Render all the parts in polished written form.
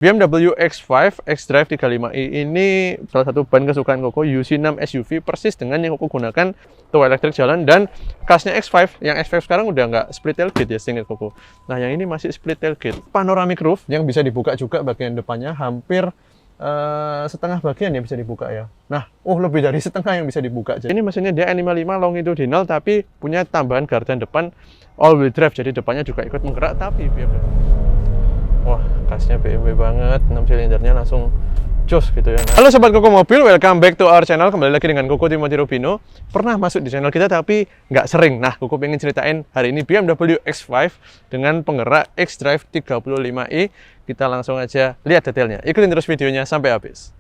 BMW X5 xDrive 35i ini salah satu ban kesukaan Koko, UC6 SUV persis dengan yang Koko gunakan tow elektrik jalan, dan kasnya X5. Yang X5 sekarang udah nggak split tailgate ya seingat Koko. Nah yang ini masih split tailgate. Panoramic roof yang bisa dibuka juga bagian depannya, hampir setengah bagian yang bisa dibuka ya. Nah, lebih dari setengah yang bisa dibuka. Jadi ini mesinnya dia N55 longitudinal tapi punya tambahan gardan depan all wheel drive. Jadi depannya juga ikut menggerak, tapi wah, kasnya BMW banget, 6 silindernya langsung jos gitu ya. Halo Sobat Koko Mobil, welcome back to our channel. Kembali lagi dengan Koko Timothy Rubino. Pernah masuk di channel kita tapi nggak sering. Nah, Koko pengen ceritain hari ini BMW X5 dengan penggerak xDrive 35i. Kita langsung aja lihat detailnya. Ikutin terus videonya sampai habis.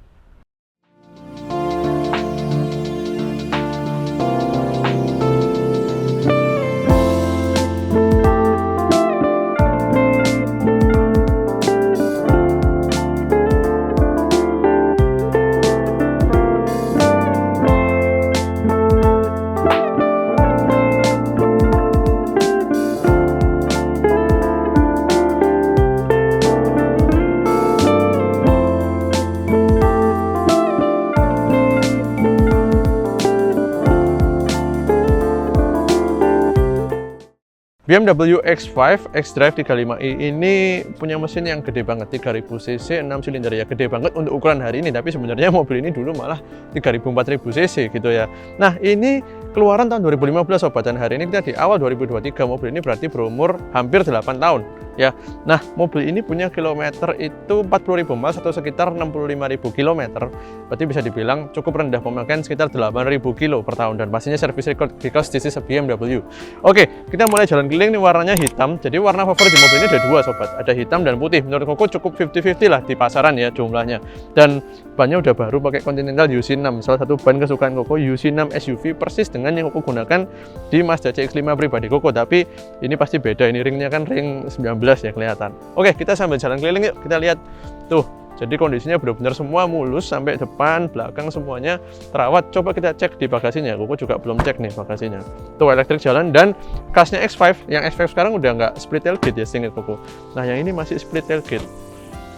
BMW X5 xDrive 35i ini punya mesin yang gede banget, 3000 cc, 6 silinder ya, gede banget untuk ukuran hari ini. Tapi sebenarnya mobil ini dulu malah 3000-4000 cc gitu ya. Nah ini keluaran tahun 2015 Sobat, dan hari ini kita di awal 2023. Mobil ini berarti berumur hampir 8 tahun ya. Nah mobil ini punya kilometer itu 40.000 miles atau sekitar 65.000 km. Berarti bisa dibilang cukup rendah, pemakaian sekitar 8.000 kilo per tahun, dan pastinya service record because this is a BMW. Oke, kita mulai jalan keliling. Ini warnanya hitam, jadi warna favorit di mobil ini ada dua Sobat, ada hitam dan putih. Menurut Koko cukup 50-50 lah di pasaran ya jumlahnya. Dan bannya udah baru pakai Continental UC6, salah satu ban kesukaan Koko, UC6 SUV persis dengan yang Koko gunakan di Mazda CX-5 pribadi Koko. Tapi ini pasti beda, ini ringnya kan ring 19 ya kelihatan. Oke, kita sambil jalan keliling yuk, kita lihat tuh. Jadi kondisinya benar-benar semua mulus sampai depan, belakang semuanya terawat. Coba kita cek di bagasinya. Koko juga belum cek nih bagasinya. Tow elektrik jalan, dan kasnya X5. Yang X5 sekarang udah nggak split tailgate ya seingat Koko. Nah yang ini masih split tailgate.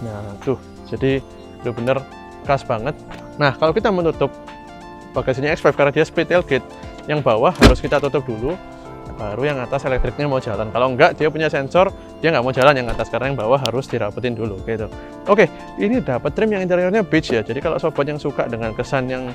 Nah tuh, jadi benar-benar khas banget. Nah kalau kita menutup bagasinya X5 karena dia split tailgate, yang bawah harus kita tutup dulu, baru yang atas elektriknya mau jalan. Kalau enggak, dia punya sensor, dia nggak mau jalan yang atas, karena yang bawah harus dirapetin dulu gitu. Oke, ini dapat trim yang interiornya beige ya. Jadi kalau sobat yang suka dengan kesan yang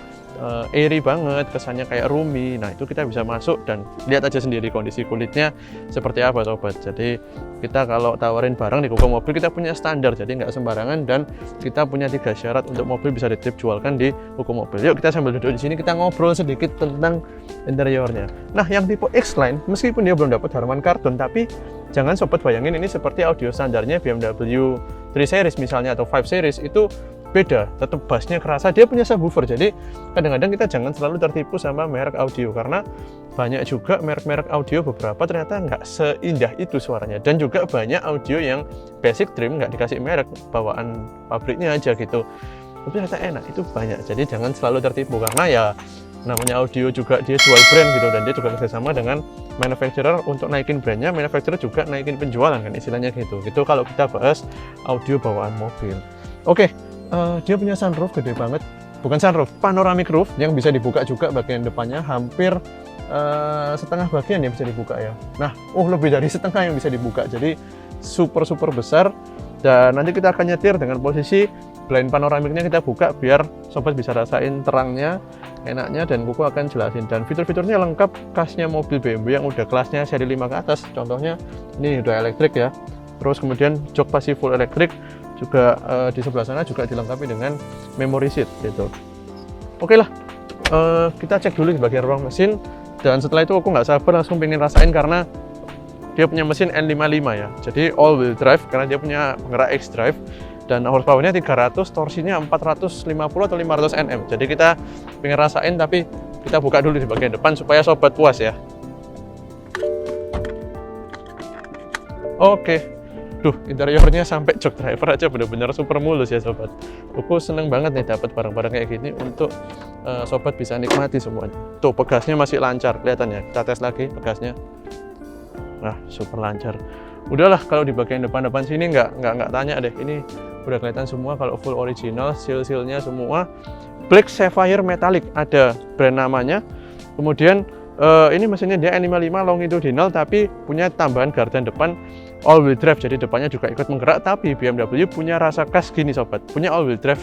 airy banget, kesannya kayak roomy, nah itu kita bisa masuk dan lihat aja sendiri kondisi kulitnya seperti apa Sobat. Jadi kita kalau tawarin barang di Koko Mobil, kita punya standar, jadi nggak sembarangan, dan kita punya 3 syarat untuk mobil bisa ditip jualkan di Koko Mobil. Yuk kita sambil duduk di sini, kita ngobrol sedikit tentang interiornya. Nah yang tipe X-Line, meskipun dia belum dapat Harman Kardon, tapi jangan Sobat bayangin ini seperti audio standarnya BMW 3 Series misalnya atau 5 Series, itu beda, tetap bassnya kerasa, dia punya subwoofer. Jadi kadang-kadang kita jangan selalu tertipu sama merek audio, karena banyak juga merek-merek audio beberapa ternyata nggak seindah itu suaranya, dan juga banyak audio yang basic trim nggak dikasih merek, bawaan pabriknya aja gitu, tapi ternyata enak, itu banyak. Jadi jangan selalu tertipu, karena ya namanya audio juga dia jual brand gitu, dan dia juga kerjasama dengan manufacturer untuk naikin brandnya, manufacturer juga naikin penjualan kan istilahnya gitu. Itu kalau kita bahas audio bawaan mobil. Oke. Dia punya sunroof gede banget, bukan sunroof, panoramic roof yang bisa dibuka juga bagian depannya, hampir setengah bagian yang bisa dibuka ya. Nah, lebih dari setengah yang bisa dibuka, jadi super besar. Dan nanti kita akan nyetir dengan posisi blind panoramiknya kita buka biar sobat bisa rasain terangnya, enaknya, dan Koko akan jelasin. Dan fitur-fiturnya lengkap, kasnya mobil BMW yang udah kelasnya seri 5 ke atas. Contohnya ini udah elektrik ya, terus kemudian jok pasti full elektrik juga. Di sebelah sana juga dilengkapi dengan memory seat gitu. Oke lah, kita cek dulu di bagian ruang mesin, dan setelah itu aku nggak sabar langsung pengen rasain, karena dia punya mesin N55 ya, jadi all wheel drive karena dia punya penggerak xDrive, dan horsepowernya 300, torsinya 450 atau 500 Nm. Jadi kita pengen rasain, tapi kita buka dulu di bagian depan supaya sobat puas ya. Oke. Duh, interiornya sampai jok driver aja bener-bener super mulus ya Sobat. Aku seneng banget nih dapat barang-barang kayak gini untuk Sobat bisa nikmati semuanya. Tuh, pegasnya masih lancar kelihatannya. Kita tes lagi pegasnya. Nah, super lancar. Udahlah, kalau di bagian depan sini nggak tanya deh. Ini udah kelihatan semua kalau full original, seal-sealnya semua Black Sapphire Metallic, ada brand namanya. Kemudian ini mesinnya dia N55 longitudinal tapi punya tambahan gardan depan all wheel drive, jadi depannya juga ikut menggerak. Tapi BMW punya rasa khas gini sobat, punya all wheel drive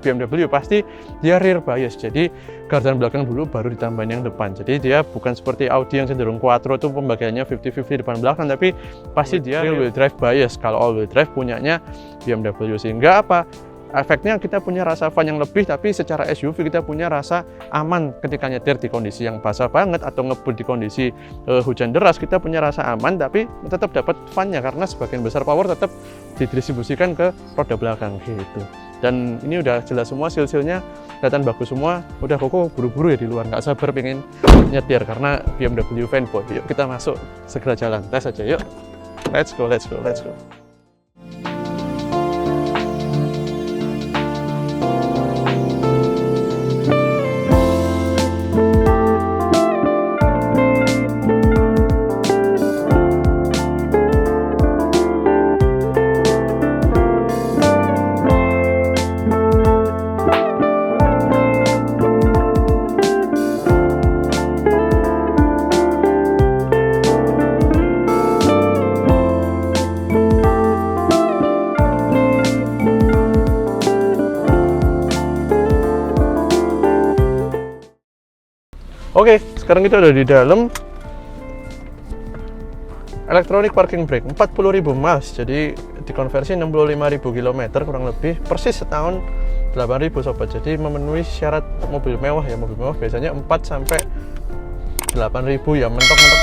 BMW pasti dia rear bias, jadi gardan belakang dulu baru ditambahin yang depan. Jadi dia bukan seperti Audi yang cenderung quattro tuh pembagiannya 50-50 depan belakang, tapi pasti dia rear wheel drive bias kalau all wheel drive punyanya BMW. Sehingga apa? Efeknya kita punya rasa fun yang lebih, tapi secara SUV kita punya rasa aman ketika nyetir di kondisi yang basah banget atau ngebut di kondisi hujan deras. Kita punya rasa aman tapi tetap dapat fun-nya karena sebagian besar power tetap didistribusikan ke roda belakang gitu. Dan ini udah jelas semua, seal-sealnya kelihatan bagus semua. Udah Koko buru-buru ya di luar, nggak sabar pengen nyetir karena BMW fanboy. Yuk kita masuk, segera jalan, tes aja yuk. Let's go. Oke, sekarang kita udah di dalam. Electronic parking brake 40.000 miles, jadi dikonversi 65.000 km kurang lebih, persis setahun 8.000 sobat. Jadi memenuhi syarat mobil mewah ya. Mobil mewah biasanya 4 sampai 8.000 ya, mentok-mentok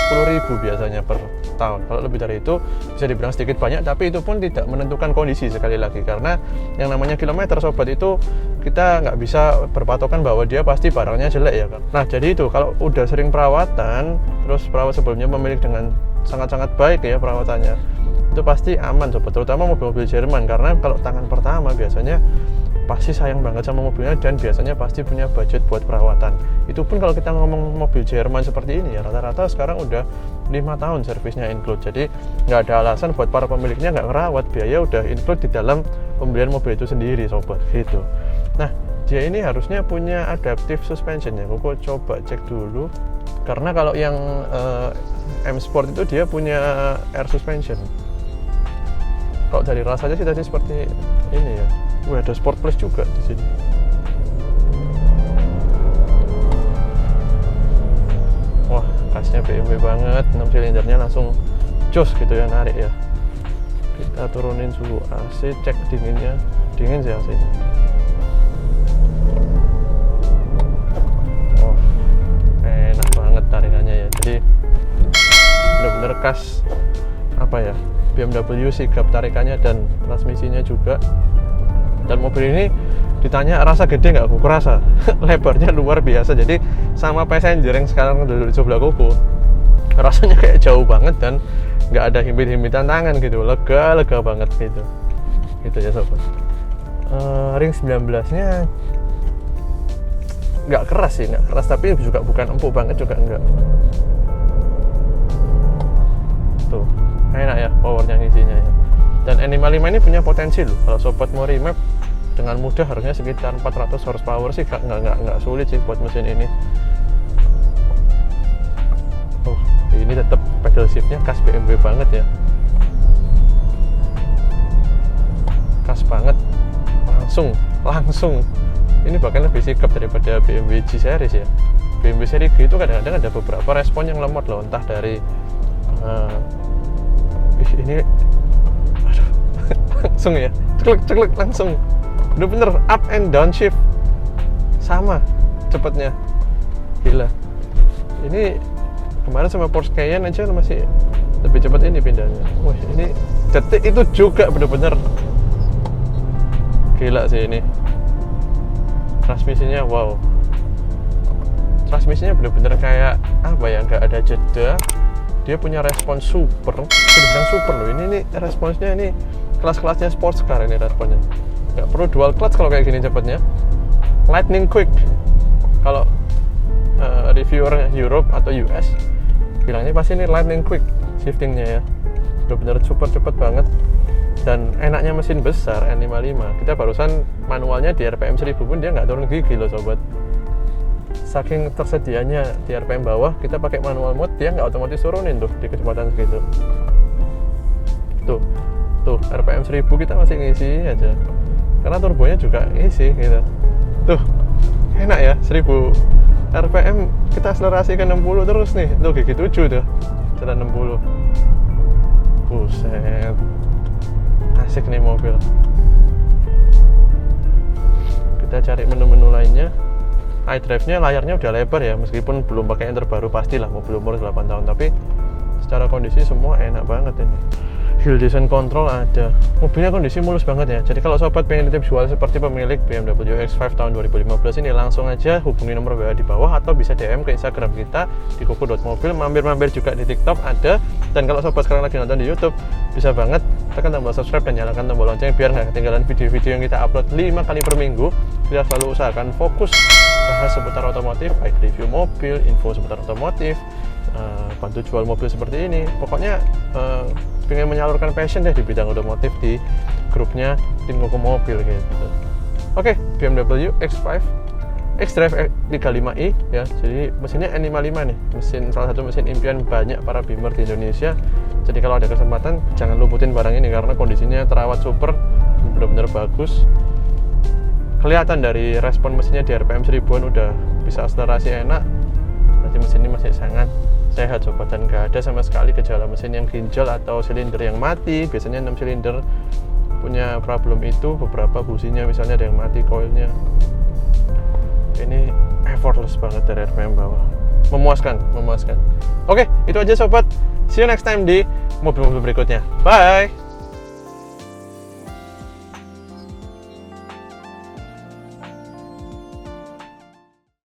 10.000 biasanya per tahun. Kalau lebih dari itu bisa dibilang sedikit banyak, tapi itu pun tidak menentukan kondisi sekali lagi, karena yang namanya kilometer sobat itu kita nggak bisa berpatokan bahwa dia pasti barangnya jelek ya kan. Nah jadi itu kalau udah sering perawatan, terus perawat sebelumnya memilih dengan sangat-sangat baik ya perawatannya, itu pasti aman sobat, terutama mobil-mobil Jerman, karena kalau tangan pertama biasanya pasti sayang banget sama mobilnya dan biasanya pasti punya budget buat perawatan. Itu pun kalau kita ngomong mobil Jerman seperti ini ya, rata-rata sekarang udah 5 tahun servisnya include, jadi nggak ada alasan buat para pemiliknya nggak ngerawat, biaya udah include di dalam pembelian mobil itu sendiri sobat gitu. Nah dia ini harusnya punya adaptive suspension ya, aku coba cek dulu, karena kalau yang M Sport itu dia punya air suspension. Kalau dari rasanya sih tadi seperti ini ya. Wah, ada Sport Plus juga di sini. Wah, kasnya BMW banget, 6 silindernya langsung jos gitu ya, narik ya. Kita turunin suhu AC, cek dinginnya. Dingin sih AC-nya. Oh, enak banget tarikannya ya. Jadi bener-bener khas apa ya, BMW sigap tarikannya dan transmisinya juga. Dan mobil ini ditanya rasa gede nggak, aku kerasa lebarnya luar biasa. Jadi sama Passenger yang sekarang duduk di sebelah Koko, rasanya kayak jauh banget dan nggak ada himpit-himpitan tangan gitu, lega banget gitu ya sobat. Ring 19-nya nggak keras sih, nggak keras, tapi juga bukan empuk banget juga enggak. Tuh enak ya powernya ngisinya ya. Dan N55 ini punya potensi loh, kalau sobat mau remap dengan mudah harusnya sekitar 400 horsepower sih, nggak sulit sih buat mesin ini. Oh, ini tetap pedal shiftnya khas BMW banget ya, khas banget, langsung. Ini bahkan lebih sigap daripada BMW G series ya. BMW seri G itu kadang-kadang ada beberapa respon yang lemot loh, entah dari ini aduh, langsung ya, ceklek langsung, bener-bener up and down shift sama cepatnya, gila. Ini kemarin sama Porsche Cayenne aja masih lebih cepat ini pindahnya. Wah, ini detik itu juga bener-bener gila sih ini. Transmisinya wow, transmisinya bener-bener kayak apa ya, nggak ada jeda. Dia punya respons super, bisa dibilang super loh. Ini responsnya ini kelas-kelasnya sports car ini responnya. Nggak perlu dual clutch kalau kayak gini cepatnya. Lightning quick. Kalau reviewer Europe atau US bilangnya pasti ini lightning quick shiftingnya ya. Benar-benar super cepet banget. Dan enaknya mesin besar N55, kita barusan manualnya di RPM 1000 pun dia nggak turun gigi loh sobat. Saking tersedianya di RPM bawah, kita pakai manual mode dia nggak otomatis turunin tuh di kecepatan segitu. Tuh RPM 1000 kita masih ngisi aja karena turbonya juga ngisi gitu. Tuh enak ya, 1000 RPM kita akselerasi ke 60 terus nih. Tuh gigi 7 tuh jalan 60. Buset, asik nih mobil. Kita cari menu-menu lainnya. iDrive-nya layarnya udah lebar ya, meskipun belum pakai yang terbaru, pastilah mobil umur 8 tahun, tapi secara kondisi semua enak banget ini. Hill Descent Control ada. Mobilnya kondisi mulus banget ya. Jadi kalau sobat pengen titip jual seperti pemilik BMW X5 tahun 2015 ini, langsung aja hubungi nomor WA di bawah atau bisa DM ke Instagram kita di kuku.mobil. Mampir-mampir juga di TikTok ada. Dan kalau sobat sekarang lagi nonton di YouTube, bisa banget tekan tombol subscribe dan nyalakan tombol lonceng biar nggak ketinggalan video-video yang kita upload 5 kali per minggu. Kita selalu usahakan fokus bahas seputar otomotif, baik review mobil, info seputar otomotif, bantu jual mobil seperti ini. Pokoknya pengen menyalurkan passion deh di bidang otomotif di grupnya tim Kuku Mobil gitu. Oke, BMW X5 xDrive 35i ya. Jadi mesinnya N55 nih, salah satu mesin impian banyak para beamer di Indonesia. Jadi kalau ada kesempatan jangan luputin barang ini karena kondisinya terawat super, benar-benar bagus. Kelihatan dari respon mesinnya di RPM 1000-an udah bisa akselerasi enak. Berarti mesin ini masih sangat sehat sobat, dan gak ada sama sekali gejala mesin yang ginjal atau silinder yang mati. Biasanya 6 silinder punya problem itu, beberapa businya misalnya ada yang mati koilnya. Ini effortless banget dari RPM bawah, memuaskan. Oke, itu aja sobat, see you next time di mobil-mobil berikutnya, bye.